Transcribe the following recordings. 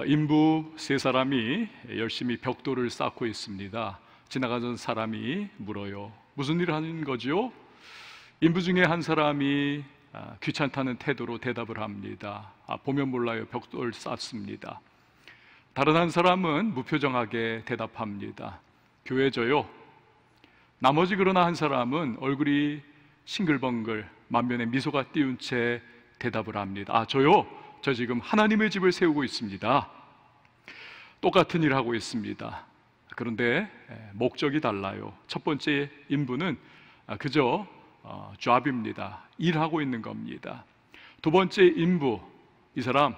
인부 세 사람이 열심히 벽돌을 쌓고 있습니다. 지나가던 사람이 물어요. 무슨 일을 하는 거지요? 인부 중에 한 사람이 귀찮다는 태도로 대답을 합니다. 보면 몰라요. 벽돌 쌓습니다. 다른 한 사람은 무표정하게 대답합니다. 교회져요. 나머지 그러나 한 사람은 얼굴이 싱글벙글 만면에 미소가 띄운 채 대답을 합니다. 저요? 저 지금 하나님의 집을 세우고 있습니다. 똑같은 일을 하고 있습니다. 그런데 목적이 달라요. 첫 번째 인부는 그저 job입니다. 일하고 있는 겁니다. 두 번째 인부, 이 사람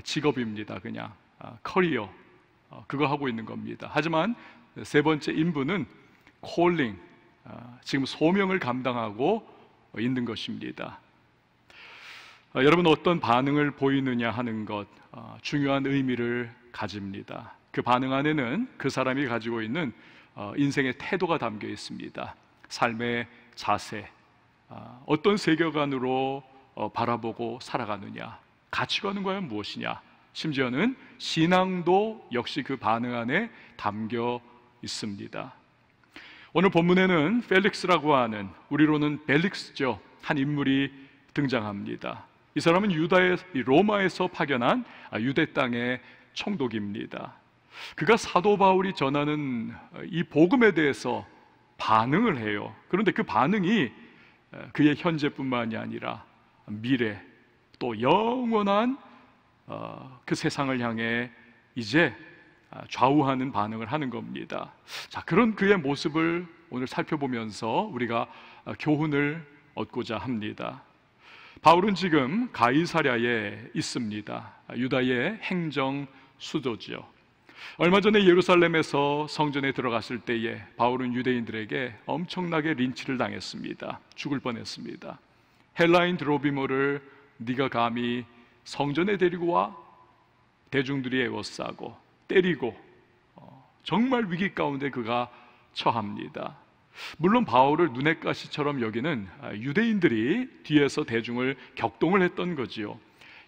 직업입니다. 그냥 커리어, 그거 하고 있는 겁니다. 하지만 세 번째 인부는 calling, 지금 소명을 감당하고 있는 것입니다. 여러분, 어떤 반응을 보이느냐 하는 것 중요한 의미를 가집니다. 그 반응 안에는 그 사람이 가지고 있는 인생의 태도가 담겨 있습니다. 삶의 자세, 어떤 세계관으로 바라보고 살아가느냐, 가치관은 과연 무엇이냐, 심지어는 신앙도 역시 그 반응 안에 담겨 있습니다. 오늘 본문에는 펠릭스라고 하는, 우리로는 벨릭스죠, 한 인물이 등장합니다. 이 사람은 로마에서 파견한 유대 땅의 총독입니다. 그가 사도 바울이 전하는 이 복음에 대해서 반응을 해요. 그런데 그 반응이 그의 현재뿐만이 아니라 미래, 또 영원한 그 세상을 향해 이제 좌우하는 반응을 하는 겁니다. 자, 그런 그의 모습을 오늘 살펴보면서 우리가 교훈을 얻고자 합니다. 바울은 지금 가이사랴에 있습니다. 유다의 행정 수도죠. 얼마 전에 예루살렘에서 성전에 들어갔을 때에 바울은 유대인들에게 엄청나게 린치를 당했습니다. 죽을 뻔했습니다. 헬라인 드로비모를 네가 감히 성전에 데리고 와? 대중들이 에워싸고 때리고 정말 위기 가운데 그가 처합니다. 물론 바울을 눈엣 가시처럼 여기는 유대인들이 뒤에서 대중을 격동을 했던 거지요.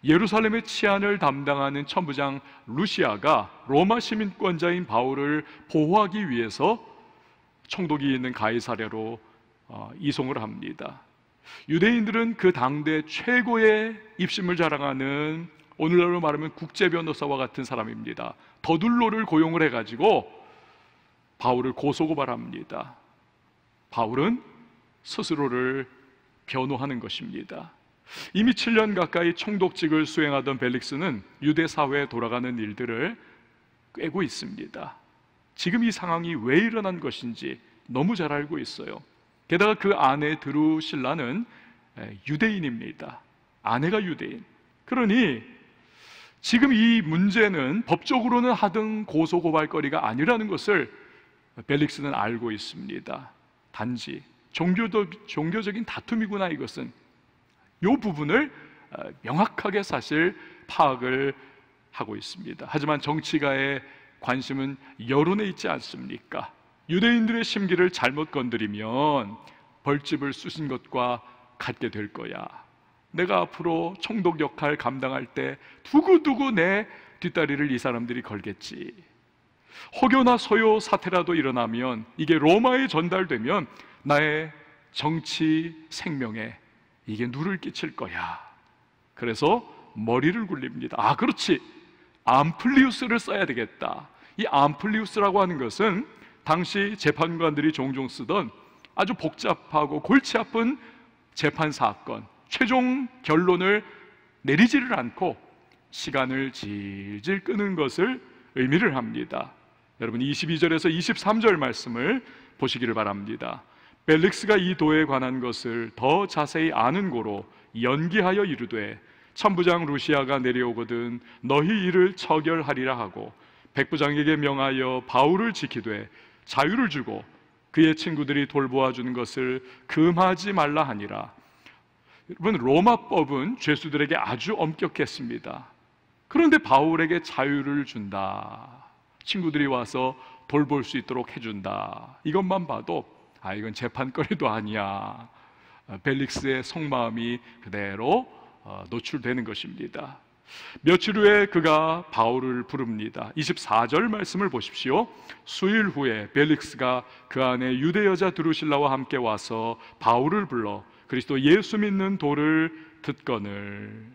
예루살렘의 치안을 담당하는 천부장 루시아가 로마 시민권자인 바울을 보호하기 위해서 총독이 있는 가이사랴로 이송을 합니다. 유대인들은 그 당대 최고의 입심을 자랑하는, 오늘날로 말하면 국제 변호사와 같은 사람입니다. 더둘로를 고용을 해가지고 바울을 고소고발합니다. 바울은 스스로를 변호하는 것입니다. 이미 7년 가까이 총독직을 수행하던 벨릭스는 유대 사회에 돌아가는 일들을 꿰고 있습니다. 지금 이 상황이 왜 일어난 것인지 너무 잘 알고 있어요. 게다가 그 아내 드루실라는 유대인입니다. 아내가 유대인. 그러니 지금 이 문제는 법적으로는 하등 고소고발거리가 아니라는 것을 벨릭스는 알고 있습니다. 단지 종교적인 다툼이구나, 이것은. 이 부분을 명확하게 사실 파악을 하고 있습니다. 하지만 정치가의 관심은 여론에 있지 않습니까? 유대인들의 심기를 잘못 건드리면 벌집을 쑤신 것과 같게 될 거야. 내가 앞으로 총독 역할 감당할 때 두고두고 내 뒷다리를 이 사람들이 걸겠지. 혹여나 소요 사태라도 일어나면, 이게 로마에 전달되면 나의 정치 생명에 이게 누를 끼칠 거야. 그래서 머리를 굴립니다. 그렇지, 암플리우스를 써야 되겠다. 이 암플리우스라고 하는 것은 당시 재판관들이 종종 쓰던 아주 복잡하고 골치 아픈 재판 사건, 최종 결론을 내리지를 않고 시간을 질질 끄는 것을 의미를 합니다. 여러분, 22절에서 23절 말씀을 보시기를 바랍니다. 벨릭스가 이 도에 관한 것을 더 자세히 아는 고로 연기하여 이르되, 천부장 루시아가 내려오거든 너희 일을 처결하리라 하고 백부장에게 명하여 바울을 지키되 자유를 주고 그의 친구들이 돌보아 주는 것을 금하지 말라 하니라. 여러분, 로마법은 죄수들에게 아주 엄격했습니다. 그런데 바울에게 자유를 준다, 친구들이 와서 돌볼 수 있도록 해준다. 이것만 봐도 이건 재판거리도 아니야. 벨릭스의 속마음이 그대로 노출되는 것입니다. 며칠 후에 그가 바울을 부릅니다. 24절 말씀을 보십시오. 수일 후에 벨릭스가 그 안에 유대 여자 드루실라와 함께 와서 바울을 불러 그리스도 예수 믿는 도를 듣거늘.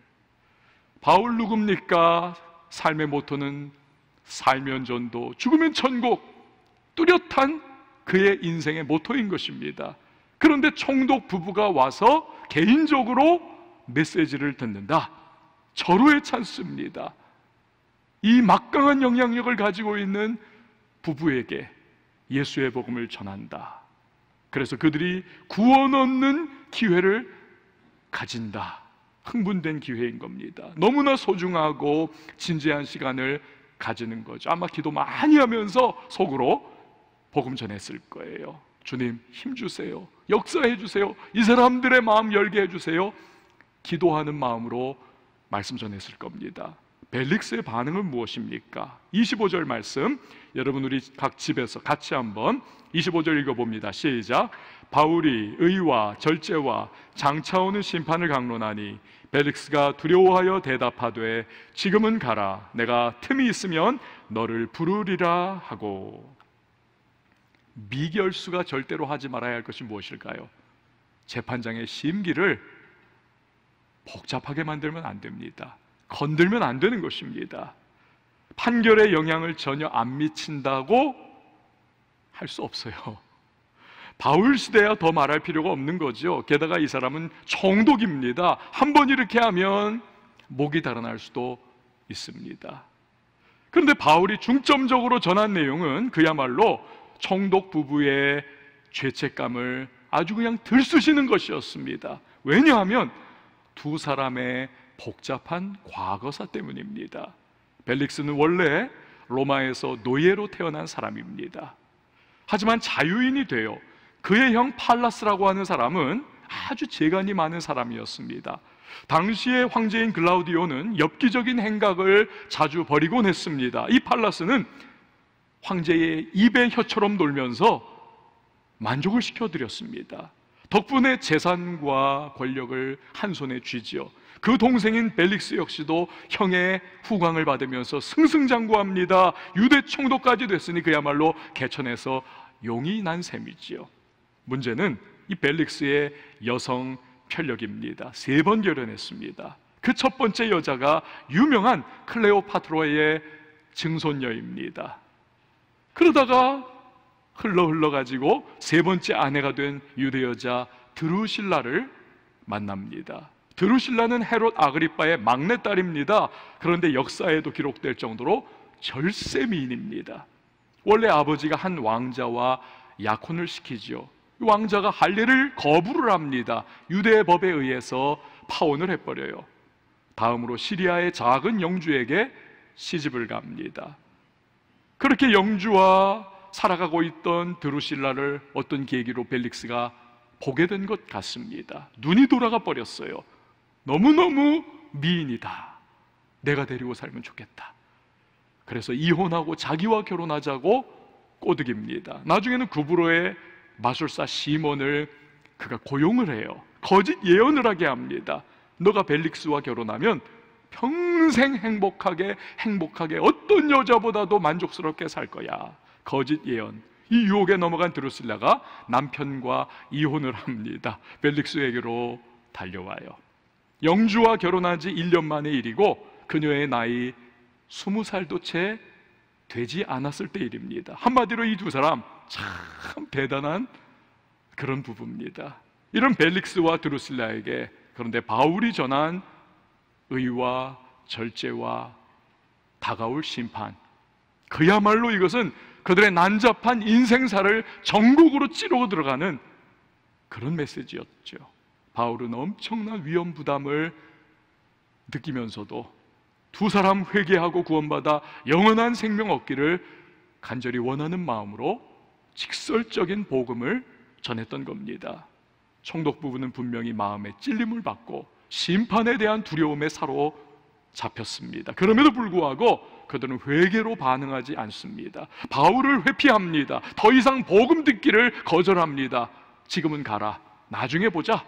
바울 누굽니까? 삶의 모토는 살면 전도, 죽으면 천국, 뚜렷한 그의 인생의 모토인 것입니다. 그런데 총독 부부가 와서 개인적으로 메시지를 듣는다. 절호의 찬스입니다. 이 막강한 영향력을 가지고 있는 부부에게 예수의 복음을 전한다. 그래서 그들이 구원 얻는 기회를 가진다. 흥분된 기회인 겁니다. 너무나 소중하고 진지한 시간을 가지는 거죠. 아마 기도 많이 하면서 속으로 복음 전했을 거예요. 주님 힘주세요. 역사해 주세요. 이 사람들의 마음 열게 해주세요. 기도하는 마음으로 말씀 전했을 겁니다. 벨릭스의 반응은 무엇입니까? 25절 말씀, 여러분 우리 각 집에서 같이 한번 25절 읽어봅니다. 시작. 바울이 의와 절제와 장차오는 심판을 강론하니 벨릭스가 두려워하여 대답하되 지금은 가라. 내가 틈이 있으면 너를 부르리라 하고. 미결수가 절대로 하지 말아야 할 것이 무엇일까요? 재판장의 심기를 복잡하게 만들면 안 됩니다. 건들면 안 되는 것입니다. 판결에 영향을 전혀 안 미친다고 할 수 없어요. 바울 시대야 더 말할 필요가 없는 거죠. 게다가 이 사람은 총독입니다. 한번 이렇게 하면 목이 달아날 수도 있습니다. 그런데 바울이 중점적으로 전한 내용은 그야말로 총독 부부의 죄책감을 아주 그냥 들쑤시는 것이었습니다. 왜냐하면 두 사람의 복잡한 과거사 때문입니다. 벨릭스는 원래 로마에서 노예로 태어난 사람입니다. 하지만 자유인이 되어 그의 형 팔라스라고 하는 사람은 아주 재간이 많은 사람이었습니다. 당시의 황제인 글라우디오는 엽기적인 행각을 자주 벌이곤 했습니다. 이 팔라스는 황제의 입에 혀처럼 놀면서 만족을 시켜드렸습니다. 덕분에 재산과 권력을 한 손에 쥐지요. 그 동생인 벨릭스 역시도 형의 후광을 받으면서 승승장구합니다. 유대 총독까지 됐으니 그야말로 개천에서 용이 난 셈이지요. 문제는 이 벨릭스의 여성 편력입니다. 3번 결혼했습니다. 그 첫 번째 여자가 유명한 클레오파트라의 증손녀입니다. 그러다가 흘러가지고 3번째 아내가 된 유대 여자 드루실라를 만납니다. 드루실라는 헤롯 아그리빠의 막내딸입니다. 그런데 역사에도 기록될 정도로 절세미인입니다. 원래 아버지가 한 왕자와 약혼을 시키지요. 왕자가 할례를 거부를 합니다. 유대 법에 의해서 파혼을 해버려요. 다음으로 시리아의 작은 영주에게 시집을 갑니다. 그렇게 영주와 살아가고 있던 드루실라를 어떤 계기로 벨릭스가 보게 된 것 같습니다. 눈이 돌아가 버렸어요. 너무너무 미인이다. 내가 데리고 살면 좋겠다. 그래서 이혼하고 자기와 결혼하자고 꼬드깁니다. 나중에는 구브로의 마술사 시몬을 그가 고용을 해요. 거짓 예언을 하게 합니다. 너가 벨릭스와 결혼하면 평생 행복하게 어떤 여자보다도 만족스럽게 살 거야. 거짓 예언. 이 유혹에 넘어간 드루실라가 남편과 이혼을 합니다. 벨릭스에게로 달려와요. 영주와 결혼한 지 1년 만의 일이고 그녀의 나이 20살도 채 되지 않았을 때 일입니다. 한마디로 이 두 사람 참 대단한 그런 부부입니다. 이런 벨릭스와 드루실라에게 그런데 바울이 전한 의와 절제와 다가올 심판, 그야말로 이것은 그들의 난잡한 인생사를 전국으로 찌르고 들어가는 그런 메시지였죠. 바울은 엄청난 위험 부담을 느끼면서도 두 사람 회개하고 구원받아 영원한 생명 얻기를 간절히 원하는 마음으로 직설적인 복음을 전했던 겁니다. 총독 부부는 분명히 마음에 찔림을 받고 심판에 대한 두려움에 사로잡혔습니다. 그럼에도 불구하고 그들은 회개로 반응하지 않습니다. 바울을 회피합니다. 더 이상 복음 듣기를 거절합니다. 지금은 가라, 나중에 보자.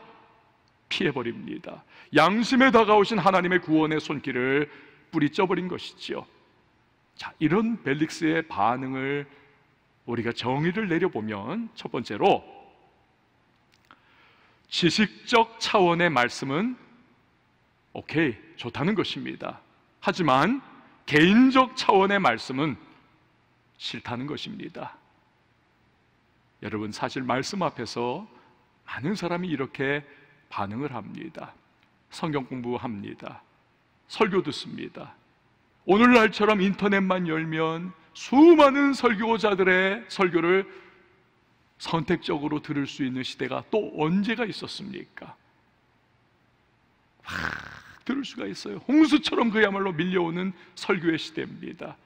피해버립니다. 양심에 다가오신 하나님의 구원의 손길을 뿌리쳐버린 것이지요. 자, 이런 벨릭스의 반응을 우리가 정의를 내려보면, 첫 번째로 지식적 차원의 말씀은 오케이, 좋다는 것입니다. 하지만 개인적 차원의 말씀은 싫다는 것입니다. 여러분, 사실 말씀 앞에서 많은 사람이 이렇게 반응을 합니다. 성경 공부합니다. 설교 듣습니다. 오늘날처럼 인터넷만 열면 수많은 설교자들의 설교를 선택적으로 들을 수 있는 시대가 또 언제가 있었습니까? 막 들을 수가 있어요. 홍수처럼 그야말로 밀려오는 설교의 시대입니다.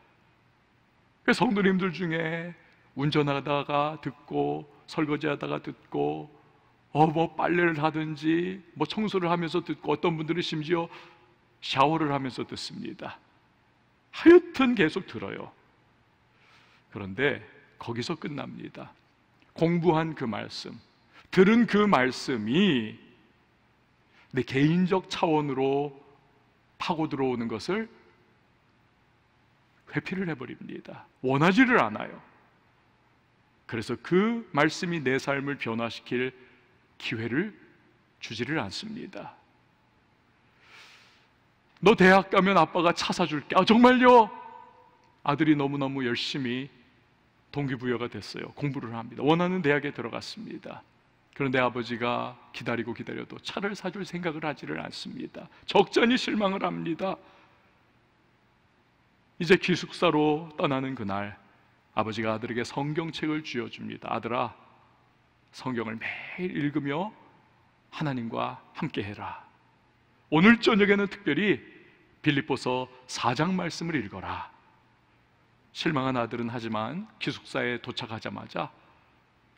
성도님들 중에 운전하다가 듣고, 설거지하다가 듣고, 뭐 빨래를 하든지 뭐 청소를 하면서 듣고, 어떤 분들은 심지어 샤워를 하면서 듣습니다. 하여튼 계속 들어요. 그런데 거기서 끝납니다. 공부한 그 말씀, 들은 그 말씀이 내 개인적 차원으로 파고 들어오는 것을 회피를 해버립니다. 원하지를 않아요. 그래서 그 말씀이 내 삶을 변화시킬 기회를 주지를 않습니다. 너 대학 가면 아빠가 차 사줄게. 정말요? 아들이 너무너무 열심히 동기부여가 됐어요. 공부를 합니다. 원하는 대학에 들어갔습니다. 그런데 아버지가 기다려도 차를 사줄 생각을 하지를 않습니다. 적잖이 실망을 합니다. 이제 기숙사로 떠나는 그날, 아버지가 아들에게 성경책을 쥐어줍니다. 아들아, 성경을 매일 읽으며 하나님과 함께 해라. 오늘 저녁에는 특별히 빌립보서 4장 말씀을 읽어라. 실망한 아들은 하지만 기숙사에 도착하자마자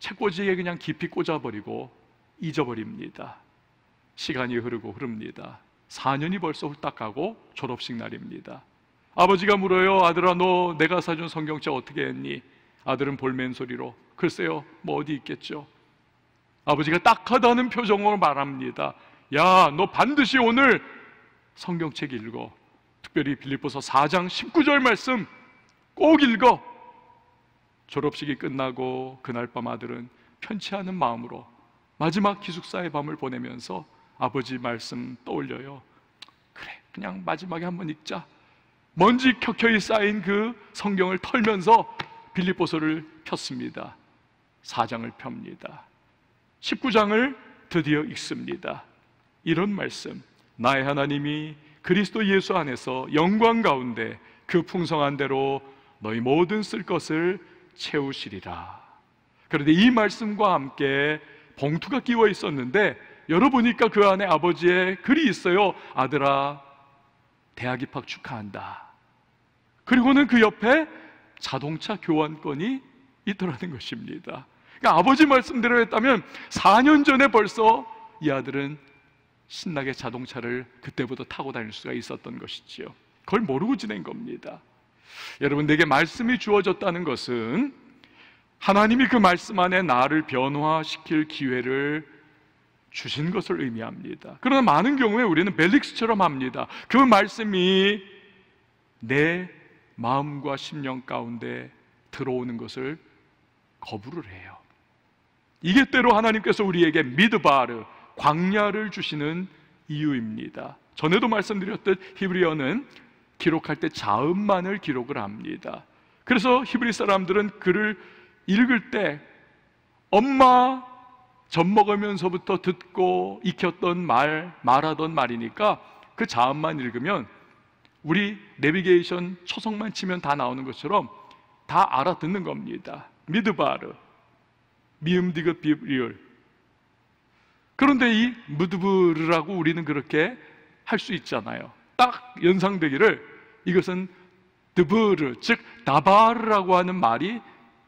책꽂이에 그냥 깊이 꽂아버리고 잊어버립니다. 시간이 흐릅니다. 4년이 벌써 훌딱 가고 졸업식 날입니다. 아버지가 물어요. 아들아, 너 내가 사준 성경책 어떻게 했니? 아들은 볼멘 소리로 글쎄요, 뭐 어디 있겠죠. 아버지가 딱하다는 표정으로 말합니다. 야, 너 반드시 오늘 성경책 읽어. 특별히 빌립보서 4장 19절 말씀 꼭 읽어. 졸업식이 끝나고 그날 밤 아들은 편치 않은 마음으로 마지막 기숙사의 밤을 보내면서 아버지 말씀 떠올려요. 그래, 그냥 마지막에 한번 읽자. 먼지 켜켜이 쌓인 그 성경을 털면서 빌립보서를 폈습니다. 4장을 펴니다. 19장을 드디어 읽습니다. 이런 말씀, 나의 하나님이 그리스도 예수 안에서 영광 가운데 그 풍성한 대로 너희 모든 쓸 것을 채우시리라. 그런데 이 말씀과 함께 봉투가 끼워 있었는데 열어보니까 그 안에 아버지의 글이 있어요. 아들아, 대학 입학 축하한다. 그리고는 그 옆에 자동차 교환권이 있더라는 것입니다. 그러니까 아버지 말씀대로 했다면 4년 전에 벌써 이 아들은 신나게 자동차를 그때부터 타고 다닐 수가 있었던 것이지요. 그걸 모르고 지낸 겁니다. 여러분, 내게 말씀이 주어졌다는 것은 하나님이 그 말씀 안에 나를 변화시킬 기회를 주신 것을 의미합니다. 그러나 많은 경우에 우리는 벨릭스처럼 합니다. 그 말씀이 내 마음과 심령 가운데 들어오는 것을 거부를 해요. 이게 때로 하나님께서 우리에게 미드바르, 광야를 주시는 이유입니다. 전에도 말씀드렸듯 히브리어는 기록할 때 자음만을 기록을 합니다. 그래서 히브리 사람들은 글을 읽을 때 엄마 젖 먹으면서부터 듣고 익혔던 말하던 말이니까 그 자음만 읽으면 우리 내비게이션 초성만 치면 다 나오는 것처럼 다 알아듣는 겁니다. 미드바르, 미음 디귿 비리을. 그런데 이 무드브르라고 우리는 그렇게 할 수 있잖아요. 딱 연상되기를 이것은 드브르, 즉 다바르라고 하는 말이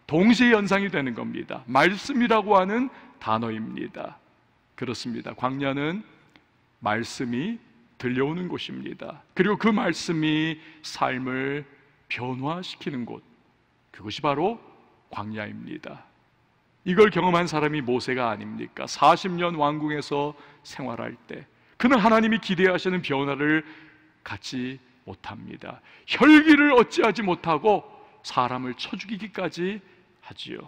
동시에 연상이 되는 겁니다. 말씀이라고 하는 단어입니다. 그렇습니다. 광야는 말씀이 들려오는 곳입니다. 그리고 그 말씀이 삶을 변화시키는 곳, 그것이 바로 광야입니다. 이걸 경험한 사람이 모세가 아닙니까? 40년 왕궁에서 생활할 때 그는 하나님이 기대하시는 변화를 갖지 못합니다. 혈기를 어찌하지 못하고 사람을 쳐 죽이기까지 하지요.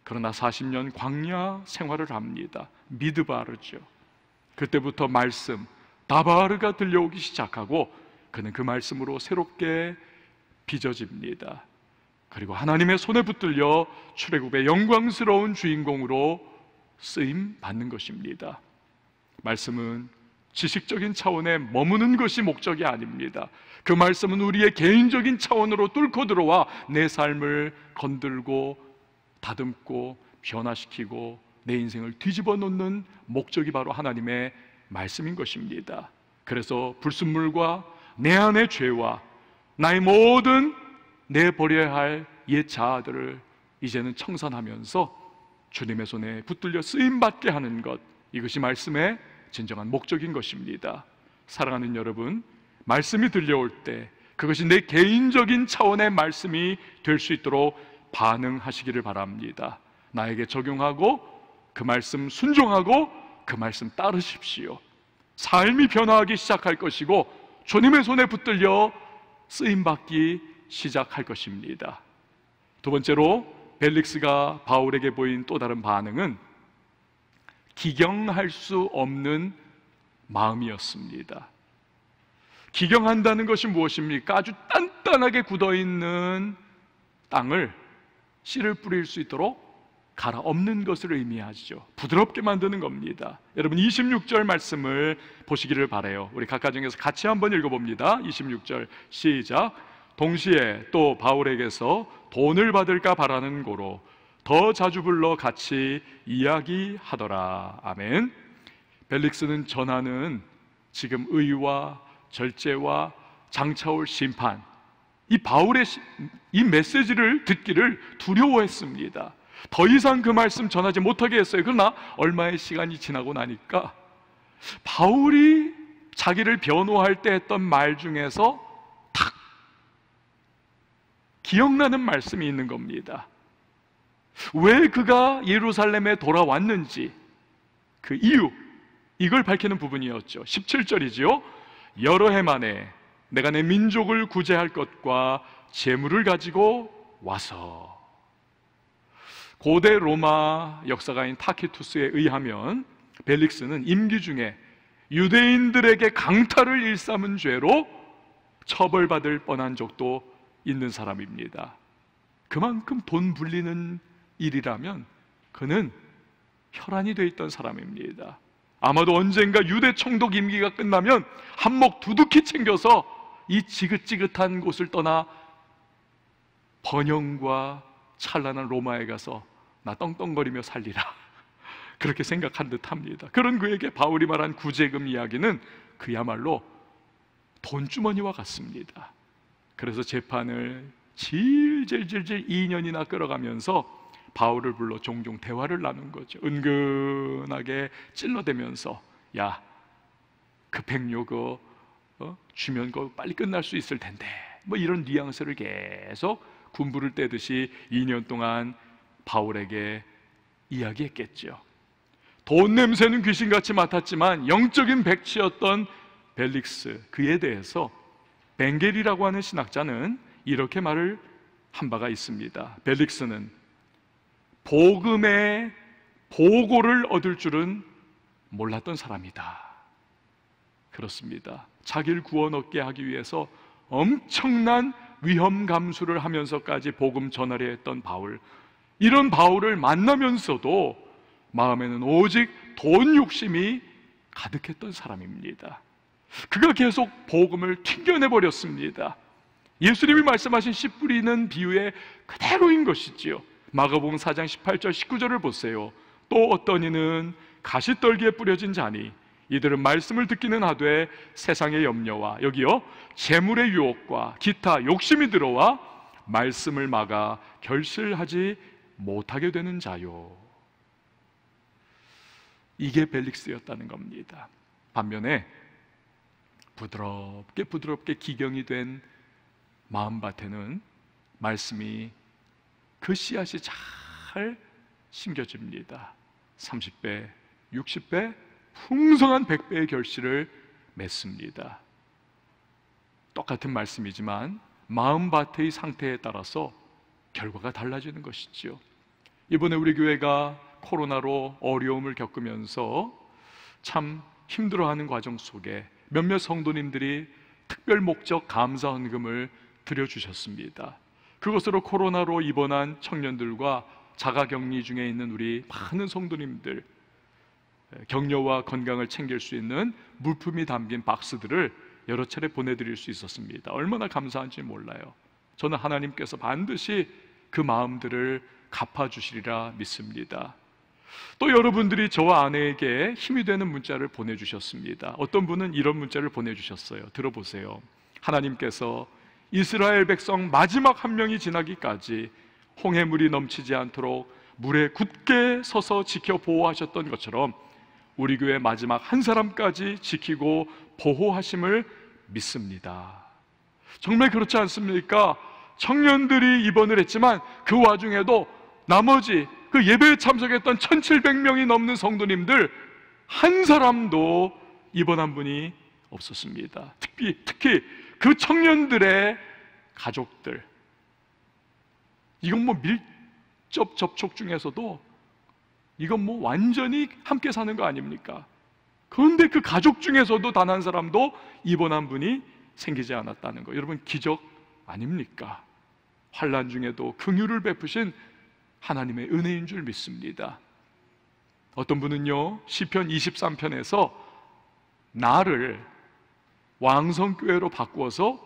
그러나 40년 광야 생활을 합니다. 미드바르죠. 그때부터 말씀 다바르가 들려오기 시작하고 그는 그 말씀으로 새롭게 빚어집니다. 그리고 하나님의 손에 붙들려 출애굽의 영광스러운 주인공으로 쓰임 받는 것입니다. 말씀은 지식적인 차원에 머무는 것이 목적이 아닙니다. 그 말씀은 우리의 개인적인 차원으로 뚫고 들어와 내 삶을 건들고 다듬고 변화시키고 내 인생을 뒤집어 놓는 목적이 바로 하나님의 말씀인 것입니다. 그래서 불순물과 내 안의 죄와 나의 모든 내버려야 할 옛 자아들을 이제는 청산하면서 주님의 손에 붙들려 쓰임받게 하는 것, 이것이 말씀의 진정한 목적인 것입니다. 사랑하는 여러분, 말씀이 들려올 때 그것이 내 개인적인 차원의 말씀이 될 수 있도록 반응하시기를 바랍니다. 나에게 적용하고 그 말씀 순종하고 그 말씀 따르십시오. 삶이 변화하기 시작할 것이고 주님의 손에 붙들려 쓰임받기 시작할 것입니다. 두 번째로 벨릭스가 바울에게 보인 또 다른 반응은 기경할 수 없는 마음이었습니다. 기경한다는 것이 무엇입니까? 아주 단단하게 굳어있는 땅을 씨를 뿌릴 수 있도록 갈아엎는 것을 의미하죠. 부드럽게 만드는 겁니다. 여러분 26절 말씀을 보시기를 바라요. 우리 각 가정에서 같이 한번 읽어봅니다. 26절 시작. 동시에 또 바울에게서 돈을 받을까 바라는 고로 더 자주 불러 같이 이야기하더라. 아멘. 벨릭스는 전하는 지금 의와 절제와 장차올 심판, 이 바울의 이 메시지를 듣기를 두려워했습니다. 더 이상 그 말씀 전하지 못하게 했어요. 그러나 얼마의 시간이 지나고 나니까 바울이 자기를 변호할 때 했던 말 중에서 탁 기억나는 말씀이 있는 겁니다. 왜 그가 예루살렘에 돌아왔는지 그 이유, 이걸 밝히는 부분이었죠. 17절이지요. 여러 해 만에 내가 내 민족을 구제할 것과 재물을 가지고 와서. 고대 로마 역사가인 타키투스에 의하면 벨릭스는 임기 중에 유대인들에게 강탈을 일삼은 죄로 처벌받을 뻔한 적도 있는 사람입니다. 그만큼 돈 불리는 일이라면 그는 혈안이 되어 있던 사람입니다. 아마도 언젠가 유대 총독 임기가 끝나면 한몫 두둑히 챙겨서 이 지긋지긋한 곳을 떠나 번영과 찬란한 로마에 가서 나 떵떵거리며 살리라, 그렇게 생각한 듯합니다. 그런 그에게 바울이 말한 구제금 이야기는 그야말로 돈주머니와 같습니다. 그래서 재판을 질질질질 2년이나 끌어가면서 바울을 불러 종종 대화를 나눈 거죠. 은근하게 찔러대면서 야, 급행료 그거 주면 그거 빨리 끝날 수 있을 텐데, 뭐 이런 뉘앙스를 계속 군부를 떼듯이 2년 동안 바울에게 이야기했겠죠. 돈 냄새는 귀신같이 맡았지만 영적인 백치였던 벨릭스, 그에 대해서 벵겔이라고 하는 신학자는 이렇게 말을 한 바가 있습니다. 벨릭스는 복음의 보고를 얻을 줄은 몰랐던 사람이다. 그렇습니다. 자기를 구원 얻게 하기 위해서 엄청난 위험 감수를 하면서까지 복음 전하려 했던 바울, 이런 바울을 만나면서도 마음에는 오직 돈 욕심이 가득했던 사람입니다. 그가 계속 복음을 튕겨내버렸습니다. 예수님이 말씀하신 씨 뿌리는 비유의 그대로인 것이지요. 마가복음 4장 18절 19절을 보세요. 또 어떤 이는 가시떨기에 뿌려진 자니 이들은 말씀을 듣기는 하되 세상의 염려와, 여기요, 재물의 유혹과 기타 욕심이 들어와 말씀을 막아 결실하지 못하게 되는 자요. 이게 벨릭스였다는 겁니다. 반면에 부드럽게 기경이 된 마음밭에는 말씀이 그 씨앗이 잘 심겨집니다. 30배, 60배, 풍성한 100배의 결실을 맺습니다. 똑같은 말씀이지만 마음밭의 상태에 따라서 결과가 달라지는 것이지요. 이번에 우리 교회가 코로나로 어려움을 겪으면서 참 힘들어하는 과정 속에 몇몇 성도님들이 특별 목적 감사 헌금을 드려주셨습니다. 그것으로 코로나로 입원한 청년들과 자가격리 중에 있는 우리 많은 성도님들 격려와 건강을 챙길 수 있는 물품이 담긴 박스들을 여러 차례 보내드릴 수 있었습니다. 얼마나 감사한지 몰라요. 저는 하나님께서 반드시 그 마음들을 갚아주시리라 믿습니다. 또 여러분들이 저와 아내에게 힘이 되는 문자를 보내주셨습니다. 어떤 분은 이런 문자를 보내주셨어요. 들어보세요. 하나님께서 이스라엘 백성 마지막 한 명이 지나기까지 홍해물이 넘치지 않도록 물에 굳게 서서 지켜 보호하셨던 것처럼 우리 교회 마지막 한 사람까지 지키고 보호하심을 믿습니다. 정말 그렇지 않습니까? 청년들이 입원을 했지만 그 와중에도 나머지 그 예배에 참석했던 1700명이 넘는 성도님들 한 사람도 입원한 분이 없었습니다. 특히 그 청년들의 가족들, 이건 뭐 밀접 접촉 중에서도 이건 뭐 완전히 함께 사는 거 아닙니까? 그런데 그 가족 중에서도 단 한 사람도 입원한 분이 생기지 않았다는 거, 여러분 기적 아닙니까? 환난 중에도 긍휼을 베푸신 하나님의 은혜인 줄 믿습니다. 어떤 분은요, 시편 23편에서 나를 왕성교회로 바꾸어서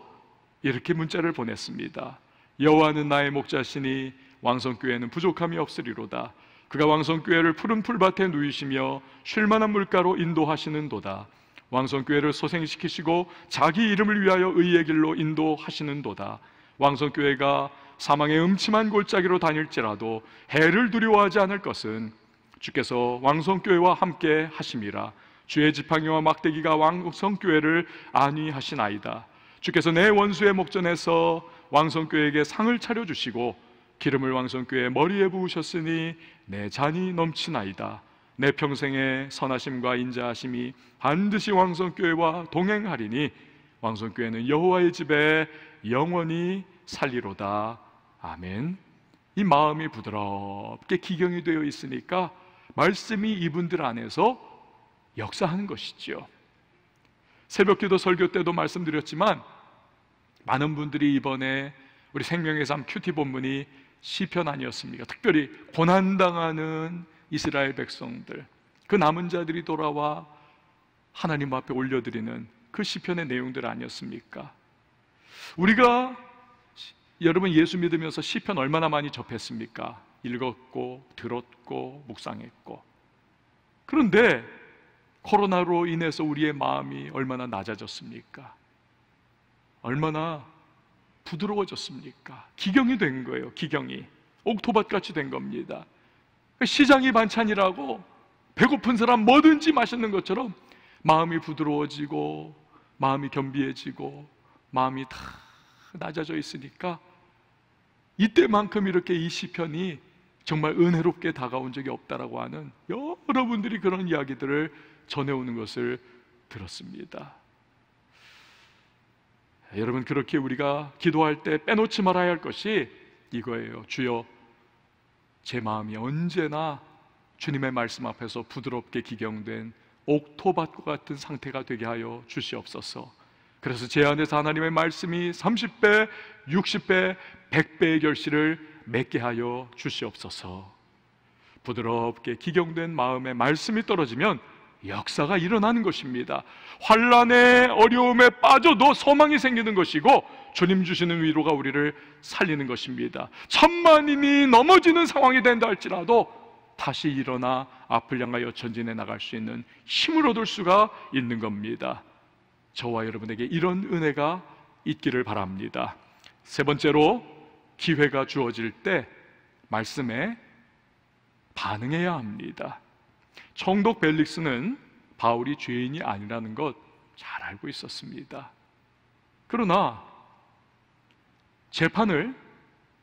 이렇게 문자를 보냈습니다. 여호와는 나의 목자시니 왕성교회는 부족함이 없으리로다. 그가 왕성교회를 푸른 풀밭에 누이시며 쉴만한 물가로 인도하시는도다. 왕성교회를 소생시키시고 자기 이름을 위하여 의의 길로 인도하시는도다. 왕성교회가 사망의 음침한 골짜기로 다닐지라도 해를 두려워하지 않을 것은 주께서 왕성교회와 함께 하심이라. 주의 지팡이와 막대기가 왕성교회를 안위하시나이다. 주께서 내 원수의 목전에서 왕성교회에게 상을 차려주시고 기름을 왕성교회의 머리에 부으셨으니 내 잔이 넘치나이다. 내 평생의 선하심과 인자하심이 반드시 왕성교회와 동행하리니 왕성교회는 여호와의 집에 영원히 살리로다. 아멘. 이 마음이 부드럽게 기경이 되어 있으니까 말씀이 이분들 안에서 역사하는 것이지요. 새벽기도 설교 때도 말씀드렸지만 많은 분들이 이번에 우리 생명의 삶 큐티 본문이 시편 아니었습니까? 특별히 고난당하는 이스라엘 백성들, 그 남은 자들이 돌아와 하나님 앞에 올려드리는 그 시편의 내용들 아니었습니까? 우리가 여러분 예수 믿으면서 시편 얼마나 많이 접했습니까? 읽었고 들었고 묵상했고. 그런데 코로나로 인해서 우리의 마음이 얼마나 낮아졌습니까? 얼마나 부드러워졌습니까? 기경이 된 거예요. 기경이 옥토밭같이 된 겁니다. 시장이 반찬이라고 배고픈 사람 뭐든지 맛있는 것처럼 마음이 부드러워지고 마음이 겸비해지고 마음이 다 낮아져 있으니까 이때만큼 이렇게 이 시편이 정말 은혜롭게 다가온 적이 없다라고 하는 여러분들이 그런 이야기들을 전해오는 것을 들었습니다. 여러분, 그렇게 우리가 기도할 때 빼놓지 말아야 할 것이 이거예요. 주여, 제 마음이 언제나 주님의 말씀 앞에서 부드럽게 기경된 옥토밭과 같은 상태가 되게 하여 주시옵소서. 그래서 제 안에서 하나님의 말씀이 30배, 60배, 100배의 결실을 맺게 하여 주시옵소서. 부드럽게 기경된 마음에 말씀이 떨어지면 역사가 일어나는 것입니다. 환난의 어려움에 빠져도 소망이 생기는 것이고 주님 주시는 위로가 우리를 살리는 것입니다. 천만인이 넘어지는 상황이 된다 할지라도 다시 일어나 앞을 향하여 전진해 나갈 수 있는 힘을 얻을 수가 있는 겁니다. 저와 여러분에게 이런 은혜가 있기를 바랍니다. 세 번째로, 기회가 주어질 때 말씀에 반응해야 합니다. 총독 벨릭스는 바울이 죄인이 아니라는 것 잘 알고 있었습니다. 그러나 재판을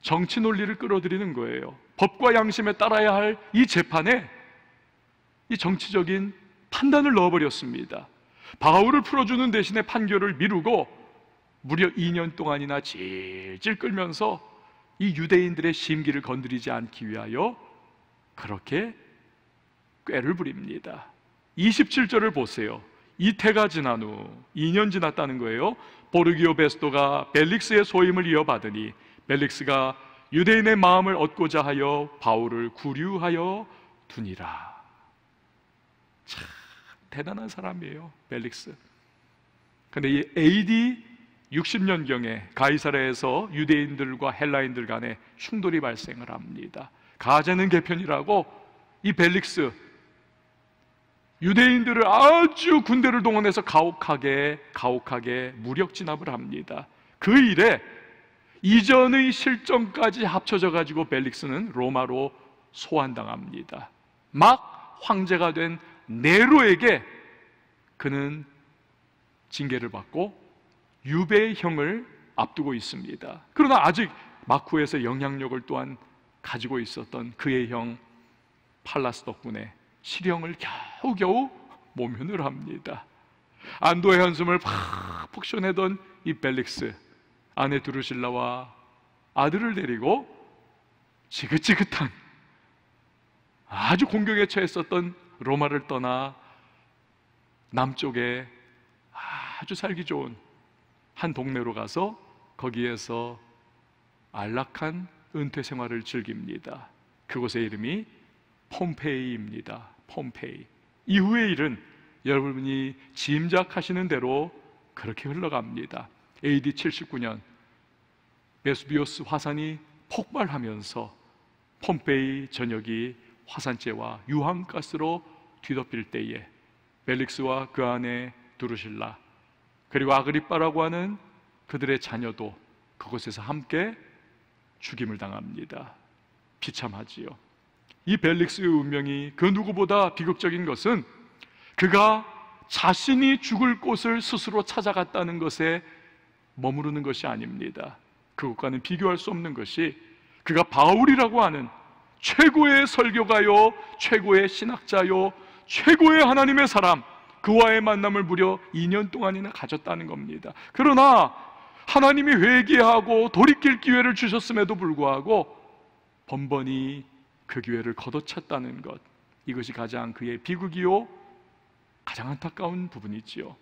정치 논리를 끌어들이는 거예요. 법과 양심에 따라야 할 이 재판에 이 정치적인 판단을 넣어버렸습니다. 바울을 풀어주는 대신에 판결을 미루고 무려 2년 동안이나 질질 끌면서 이 유대인들의 심기를 건드리지 않기 위하여 그렇게 꾀를 부립니다. 27절을 보세요. 이태가 지난 후 2년 지났다는 거예요. 보르기오 베스토가 벨릭스의 소임을 이어받으니 벨릭스가 유대인의 마음을 얻고자 하여 바울을 구류하여 두니라. 참 대단한 사람이에요, 벨릭스. 근데 이 AD 60년경에 가이사랴에서 유대인들과 헬라인들 간에 충돌이 발생을 합니다. 가제는 개편이라고 이 벨릭스 유대인들을 아주 군대를 동원해서 가혹하게 무력 진압을 합니다. 그 일에 이전의 실정까지 합쳐져 가지고 벨릭스는 로마로 소환당합니다. 막 황제가 된 네로에게 그는 징계를 받고 유배형을 앞두고 있습니다. 그러나 아직 마쿠에서 영향력을 또한 가지고 있었던 그의 형 팔라스 덕분에 실형을 겨우겨우 모면을 합니다. 안도의 한숨을 팍 쉬어내던 이 벨릭스, 아내 드루실라와 아들을 데리고 지긋지긋한 아주 공격에 처했었던 로마를 떠나 남쪽에 아주 살기 좋은 한 동네로 가서 거기에서 안락한 은퇴 생활을 즐깁니다. 그곳의 이름이 폼페이입니다. 폼페이. 이후의 일은 여러분이 짐작하시는 대로 그렇게 흘러갑니다. AD 79년 베수비우스 화산이 폭발하면서 폼페이 전역이 화산재와 유황가스로 뒤덮일 때에 벨릭스와 그 아내 두루실라 그리고 아그리빠라고 하는 그들의 자녀도 그곳에서 함께 죽임을 당합니다. 비참하지요. 이 벨릭스의 운명이 그 누구보다 비극적인 것은 그가 자신이 죽을 곳을 스스로 찾아갔다는 것에 머무르는 것이 아닙니다. 그것과는 비교할 수 없는 것이 그가 바울이라고 하는 최고의 설교가요, 최고의 신학자요, 최고의 하나님의 사람, 그와의 만남을 무려 2년 동안이나 가졌다는 겁니다. 그러나 하나님이 회개하고 돌이킬 기회를 주셨음에도 불구하고 번번이 그 기회를 걷어찼다는 것, 이것이 가장 그의 비극이요 가장 안타까운 부분이지요.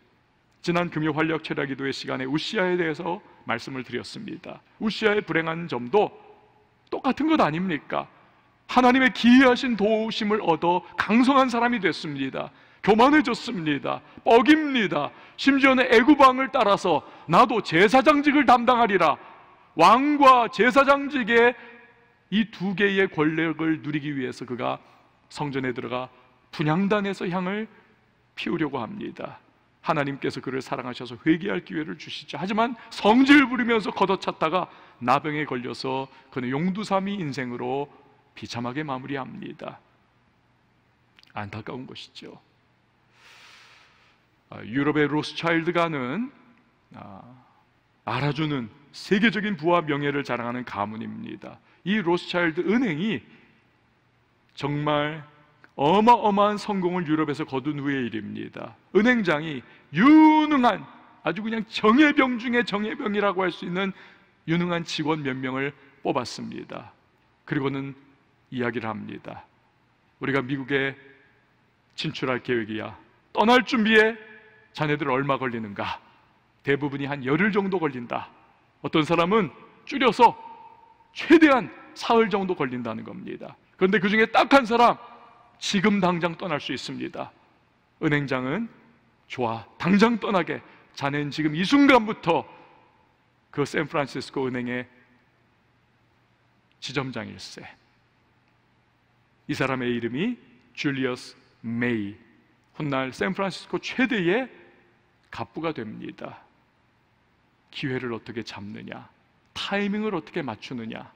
지난 금요 활력 철야 기도의 시간에 우시아에 대해서 말씀을 드렸습니다. 우시아의 불행한 점도 똑같은 것 아닙니까? 하나님의 기이하신 도우심을 얻어 강성한 사람이 됐습니다. 교만해졌습니다. 뻐깁니다. 심지어는 애구방을 따라서 나도 제사장직을 담당하리라, 왕과 제사장직의 이 두 개의 권력을 누리기 위해서 그가 성전에 들어가 분향단에서 향을 피우려고 합니다. 하나님께서 그를 사랑하셔서 회개할 기회를 주시죠. 하지만 성질 부리면서 걷어찼다가 나병에 걸려서 그는 용두사미 인생으로 비참하게 마무리합니다. 안타까운 것이죠. 유럽의 로스차일드가는 알아주는 세계적인 부와 명예를 자랑하는 가문입니다. 이 로스차일드 은행이 정말 어마어마한 성공을 유럽에서 거둔 후의 일입니다. 은행장이 유능한, 아주 그냥 정예병 중에 정예병이라고 할 수 있는 유능한 직원 몇 명을 뽑았습니다. 그리고는 이야기를 합니다. 우리가 미국에 진출할 계획이야. 떠날 준비에 자네들 얼마 걸리는가? 대부분이 한 열흘 정도 걸린다. 어떤 사람은 줄여서 최대한 사흘 정도 걸린다는 겁니다. 그런데 그 중에 딱 한 사람, 지금 당장 떠날 수 있습니다. 은행장은 좋아, 당장 떠나게. 자네는 지금 이 순간부터 그 샌프란시스코 은행의 지점장일세. 이 사람의 이름이 줄리어스 메이. 훗날 샌프란시스코 최대의 갑부가 됩니다. 기회를 어떻게 잡느냐, 타이밍을 어떻게 맞추느냐.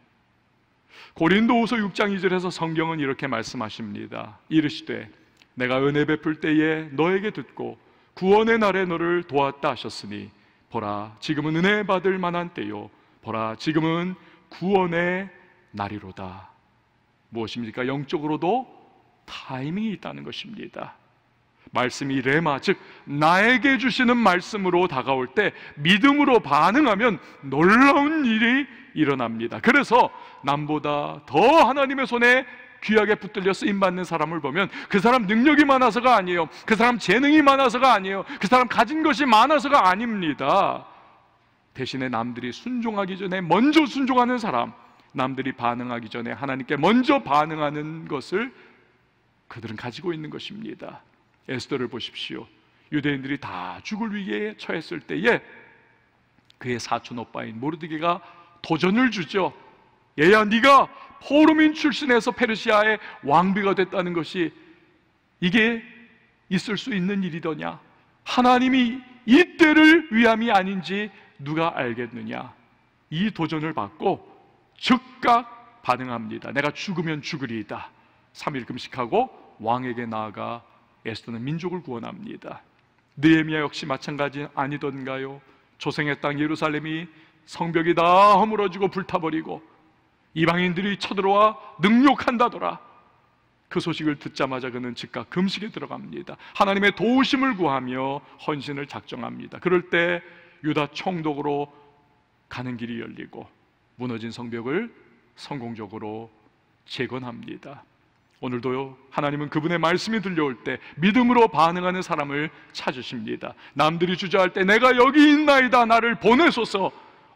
고린도후서 6장 2절에서 성경은 이렇게 말씀하십니다. 이르시되 내가 은혜 베풀 때에 너에게 듣고 구원의 날에 너를 도왔다 하셨으니 보라 지금은 은혜 받을 만한 때요 보라 지금은 구원의 날이로다. 무엇입니까? 영적으로도 타이밍이 있다는 것입니다. 말씀이 레마, 즉 나에게 주시는 말씀으로 다가올 때 믿음으로 반응하면 놀라운 일이 일어납니다. 그래서 남보다 더 하나님의 손에 귀하게 붙들려 쓰임받는 사람을 보면 그 사람 능력이 많아서가 아니에요. 그 사람 재능이 많아서가 아니에요. 그 사람 가진 것이 많아서가 아닙니다. 대신에 남들이 순종하기 전에 먼저 순종하는 사람, 남들이 반응하기 전에 하나님께 먼저 반응하는 것을 그들은 가지고 있는 것입니다. 에스더를 보십시오. 유대인들이 다 죽을 위기에 처했을 때에 그의 사촌 오빠인 모르드게가 도전을 주죠. 얘야, 네가 포로민 출신에서 페르시아의 왕비가 됐다는 것이 이게 있을 수 있는 일이더냐? 하나님이 이 때를 위함이 아닌지 누가 알겠느냐? 이 도전을 받고 즉각 반응합니다. 내가 죽으면 죽으리이다. 3일 금식하고 왕에게 나아가 에스더는 민족을 구원합니다. 느헤미야 역시 마찬가지 아니던가요? 조생의 땅 예루살렘이 성벽이 다 허물어지고 불타버리고 이방인들이 쳐들어와 능욕한다더라. 그 소식을 듣자마자 그는 즉각 금식에 들어갑니다. 하나님의 도우심을 구하며 헌신을 작정합니다. 그럴 때 유다 총독으로 가는 길이 열리고 무너진 성벽을 성공적으로 재건합니다. 오늘도요, 하나님은 그분의 말씀이 들려올 때 믿음으로 반응하는 사람을 찾으십니다. 남들이 주저할 때 내가 여기 있나이다, 나를 보내소서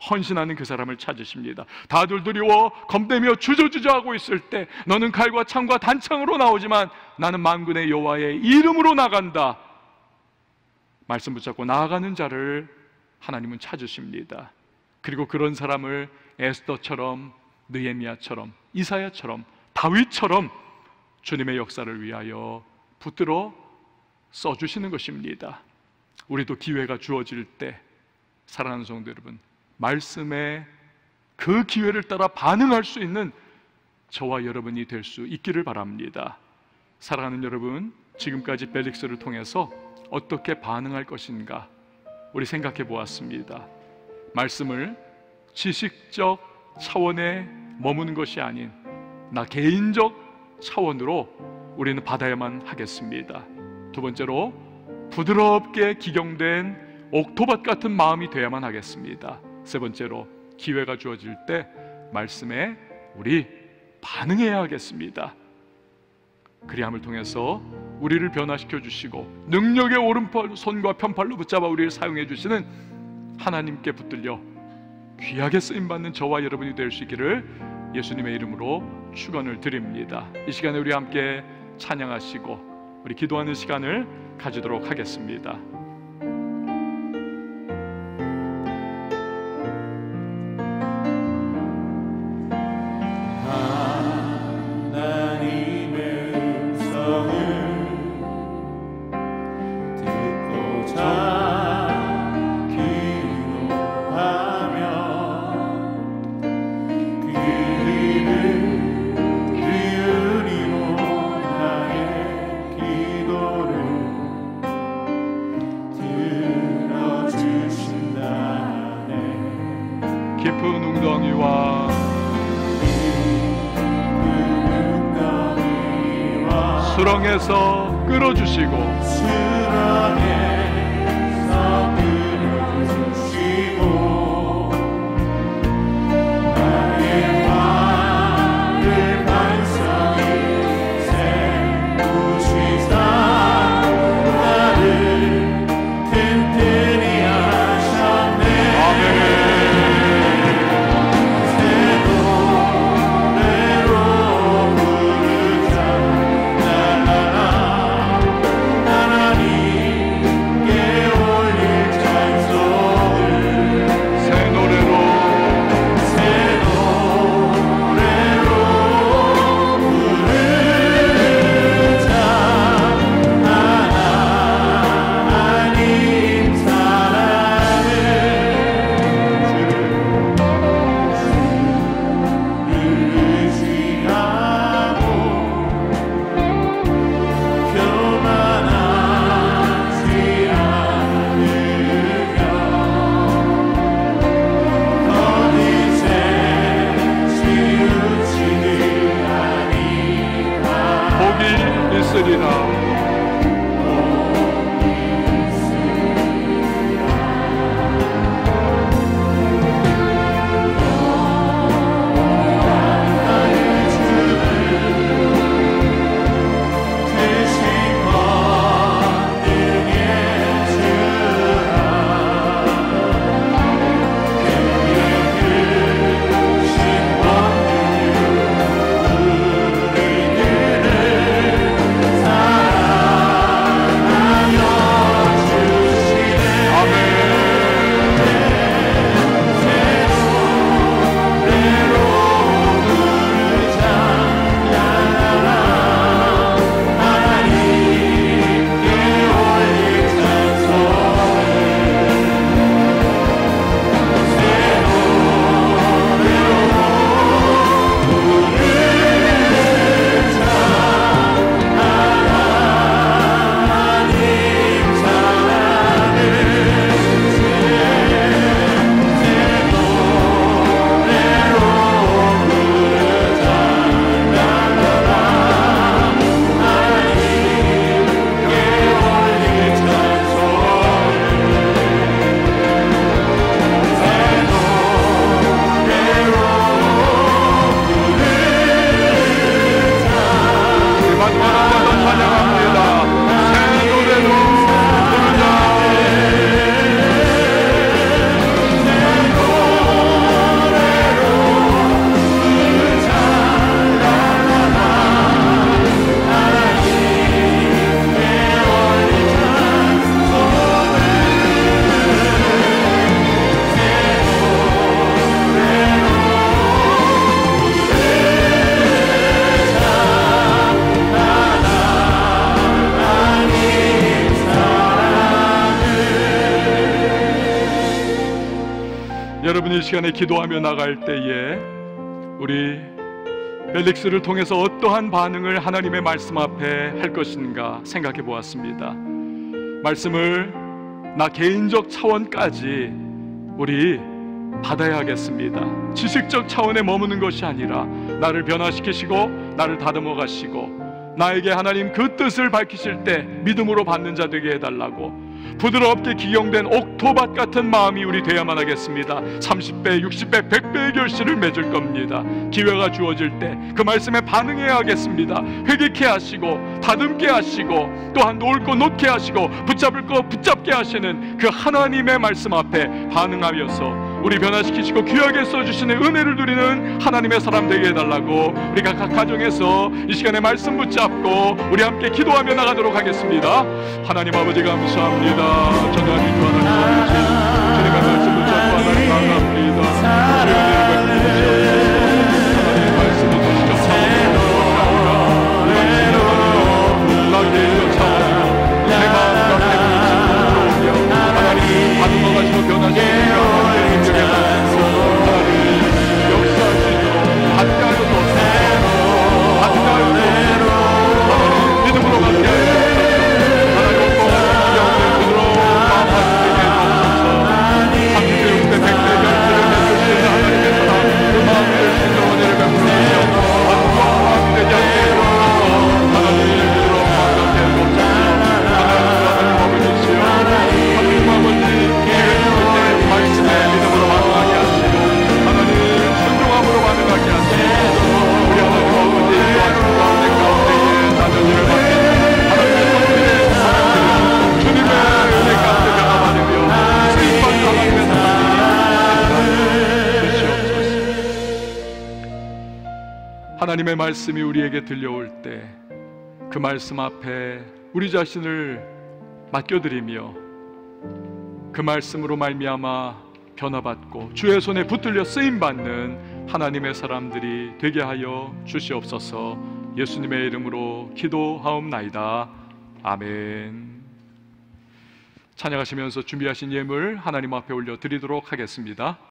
헌신하는 그 사람을 찾으십니다. 다들 두려워 겁내며 주저주저하고 있을 때 너는 칼과 창과 단창으로 나오지만 나는 만군의 여호와의 이름으로 나간다. 말씀 붙잡고 나아가는 자를 하나님은 찾으십니다. 그리고 그런 사람을 에스더처럼, 느헤미야처럼, 이사야처럼, 다윗처럼 주님의 역사를 위하여 붙들어 써주시는 것입니다. 우리도 기회가 주어질 때 사랑하는 성도 여러분, 말씀에 그 기회를 따라 반응할 수 있는 저와 여러분이 될 수 있기를 바랍니다. 사랑하는 여러분, 지금까지 벨릭스를 통해서 어떻게 반응할 것인가 우리 생각해 보았습니다. 말씀을 지식적 차원에 머무는 것이 아닌 나 개인적 차원으로 우리는 받아야만 하겠습니다. 두 번째로 부드럽게 기경된 옥토밭 같은 마음이 되어야만 하겠습니다. 세 번째로 기회가 주어질 때 말씀에 우리 반응해야 하겠습니다. 그리함을 통해서 우리를 변화시켜 주시고 능력의 오른손과 편팔로 붙잡아 우리를 사용해 주시는 하나님께 붙들려 귀하게 쓰임받는 저와 여러분이 될 수 있기를 예수님의 이름으로 축원을 드립니다. 이 시간에 우리 함께 찬양하시고 우리 기도하는 시간을 가지도록 하겠습니다. 수렁에서 끌어주시고 나의 마음을 반성히 세우시사 나를 튼튼히 하셨네. 아멘. 여러분이 이 시간에 기도하며 나갈 때에 우리 펠릭스를 통해서 어떠한 반응을 하나님의 말씀 앞에 할 것인가 생각해 보았습니다. 말씀을 나 개인적 차원까지 우리 받아야 하겠습니다. 지식적 차원에 머무는 것이 아니라 나를 변화시키시고 나를 다듬어 가시고 나에게 하나님 그 뜻을 밝히실 때 믿음으로 받는 자 되게 해달라고, 부드럽게 기경된 옥토밭 같은 마음이 우리 돼야만 하겠습니다. 30배, 60배, 100배의 결실을 맺을 겁니다. 기회가 주어질 때 그 말씀에 반응해야 하겠습니다. 회개케 하시고 다듬게 하시고 또한 놓을 거 놓게 하시고 붙잡을 거 붙잡게 하시는 그 하나님의 말씀 앞에 반응하여서 우리 변화시키시고 귀하게 써주시는 은혜를 누리는 하나님의 사람 되게 해달라고, 우리가 각 가정에서 이 시간에 말씀 붙잡고 우리 함께 기도하며 나가도록 하겠습니다. 하나님 아버지 감사합니다. 전하님 주 하나님 아버지, 주님의 말씀 붙잡고 하나님 나갑니다. 우리 은혜를 베풀어 주시옵소서. 하나님의 말씀이 주시죠. 나의 차원으로 내 마음과 내 중심으로 들어오며 하나님 다듬어 가시고 변화시키시며 하나님의 말씀이 우리에게 들려올 때 그 말씀 앞에 우리 자신을 맡겨드리며 그 말씀으로 말미암아 변화받고 주의 손에 붙들려 쓰임받는 하나님의 사람들이 되게 하여 주시옵소서. 예수님의 이름으로 기도하옵나이다. 아멘. 찬양하시면서 준비하신 예물 하나님 앞에 올려드리도록 하겠습니다.